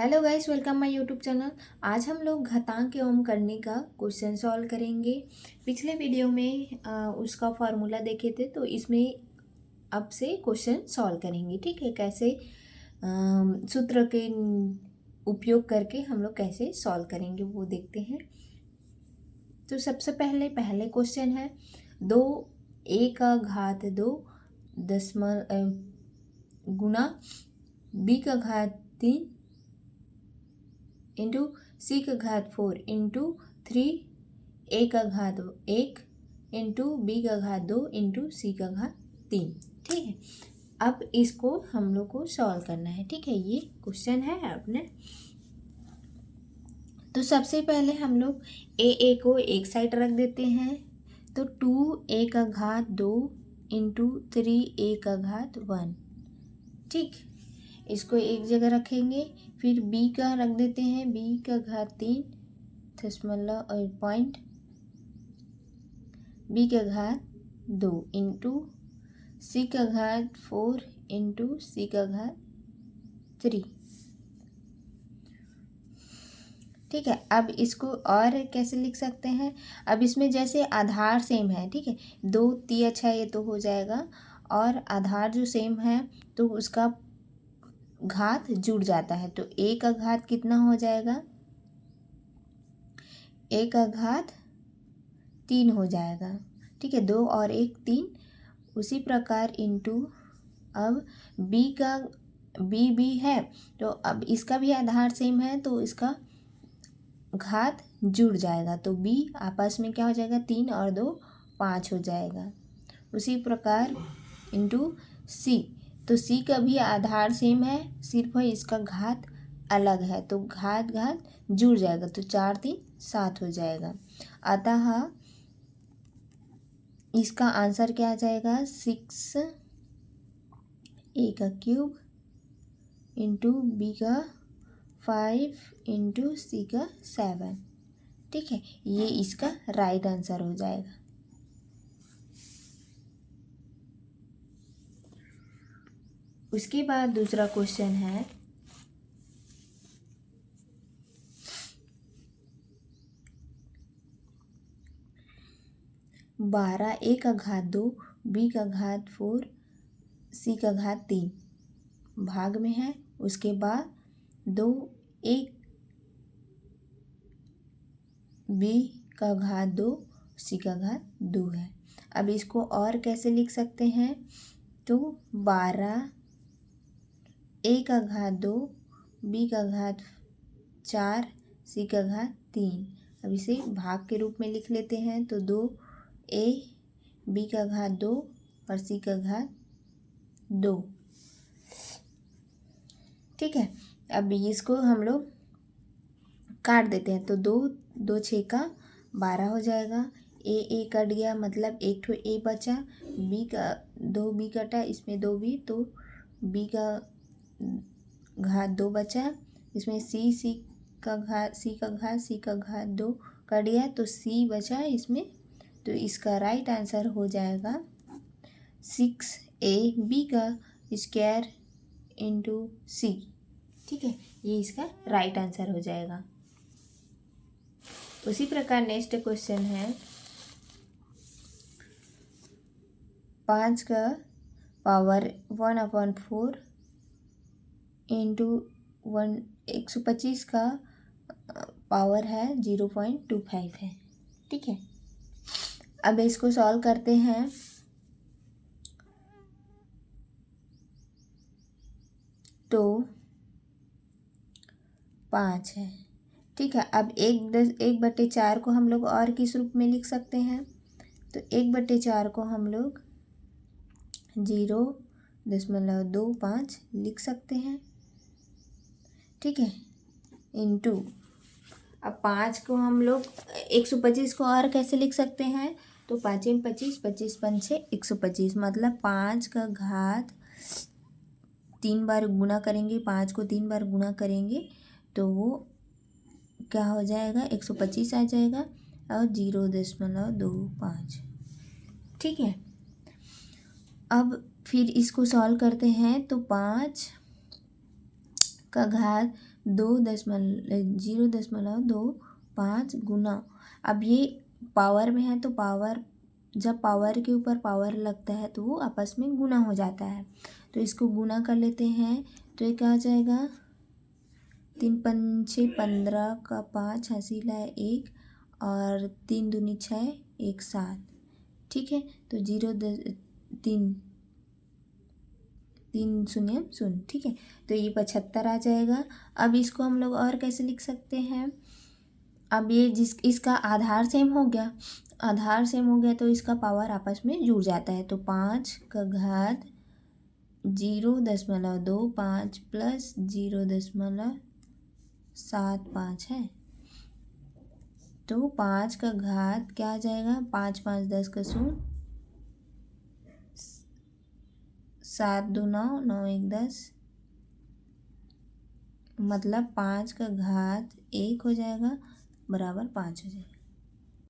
Hello guys, welcome my YouTube channel. आज हम लोग घातांक एवं करने का क्वेश्चन सॉल्व करेंगे। पिछले वीडियो में उसका फार्मूला देखे थे, तो इसमें अब से क्वेश्चन सॉल्व करेंगे। ठीक है, कैसे सूत्र के उपयोग करके हम लोग कैसे सॉल्व करेंगे वो देखते हैं। तो सबसे पहले क्वेश्चन है 2a² गुना b³ into c⁴ into 3a⁴ into b⁴ into c⁴। ठीक है, अब इसको हम लोग को सॉल्व करना है। ठीक है, ये क्वेश्चन है अपने। तो सबसे पहले हम लोग ए को एक साइड रख देते हैं। तो 2a² इंटू 3a⁴ ठीक, इसको एक जगह रखेंगे। फिर b का रख देते हैं, b⁴ 3 b⁴ into c⁴ into c⁴। ठीक है, अब इसको और कैसे लिख सकते हैं। अब इसमें जैसे आधार सेम है, ठीक है, 2 3 अच्छा ये तो हो जाएगा, और आधार जो सेम है तो उसका घात जुड़ जाता है। तो a का घात कितना हो जाएगा, a का घात 3 हो जाएगा। ठीक है, 2 और 1 3। उसी प्रकार इंटू अब b भी है, तो अब इसका भी आधार सेम है तो इसका घात जुड़ जाएगा। तो b आपस में क्या हो जाएगा, 3 और 2 5 हो जाएगा। उसी प्रकार इंटू c, तो c का भी आधार सेम है, सिर्फ इसका घात अलग है, तो घात जुड़ जाएगा। तो 4 3 7 हो जाएगा। अतः इसका आंसर क्या आ जाएगा, 6a³ into b⁵ into c⁵। ठीक है, ये इसका राइट आंसर हो जाएगा। उसके बाद दूसरा क्वेश्चन है 12a² b⁴ c⁴ भाग में है। उसके बाद 2a b⁴ c⁴ है। अब इसको और कैसे लिख सकते हैं, तो 12a² b⁴ c⁴। अब इसे भाग के रूप में लिख लेते हैं। तो 2a b⁴ और c⁴। ठीक है, अब इसको हम लोग काट देते हैं। तो 2 6 का 12 हो जाएगा। ए कट गया, मतलब एक ठो ए बचा। बी का 2 बी कटा, इसमें 2 बी, तो b⁴ 2 बचा। इसमें c का घात 2 कट गया, तो c बचा इसमें। तो इसका राइट आंसर हो जाएगा 6ab² इंटू c। ठीक है, ये इसका राइट आंसर हो जाएगा। उसी प्रकार नेक्स्ट क्वेश्चन है 5 का पावर 1/4 इंटू 125 का पावर है 0.25 है। ठीक है, अब इसको सॉल्व करते हैं। तो 5 है। ठीक है, अब 1/4 को हम लोग और किस रूप में लिख सकते हैं। तो 1/4 को हम लोग 0.25 लिख सकते हैं। ठीक है, इंटू अब 5 को हम लोग 125 को और कैसे लिख सकते हैं। तो 5 × 25 25 5 125, मतलब 5 का घात 3 बार गुना करेंगे। 5 को 3 बार गुना करेंगे तो वो क्या हो जाएगा, 125 आ जाएगा और 0.25। ठीक है, अब फिर इसको सॉल्व करते हैं। तो 5 का घात 0.25 गुना, अब ये पावर में है तो पावर, जब पावर के ऊपर पावर लगता है तो वो आपस में गुना हो जाता है। तो इसको गुना कर लेते हैं तो ये क्या आ जाएगा, 3 पंचे 15 का 5 हसीला है 1 और 3 दूनी 6 1 7, ठीक है। तो 3 शून्य शून्य, ठीक है। तो ये 75 आ जाएगा। अब इसको हम लोग और कैसे लिख सकते हैं, अब ये इसका आधार सेम हो गया, आधार सेम हो गया तो इसका पावर आपस में जुड़ जाता है। तो 5 का घात 0.25 प्लस 0.75 है। तो 5 का घात क्या आ जाएगा, 5 5 10 का 0, 7 2 9 9 1 10, मतलब 5 का घात 1 हो जाएगा बराबर 5 हो जाएगा।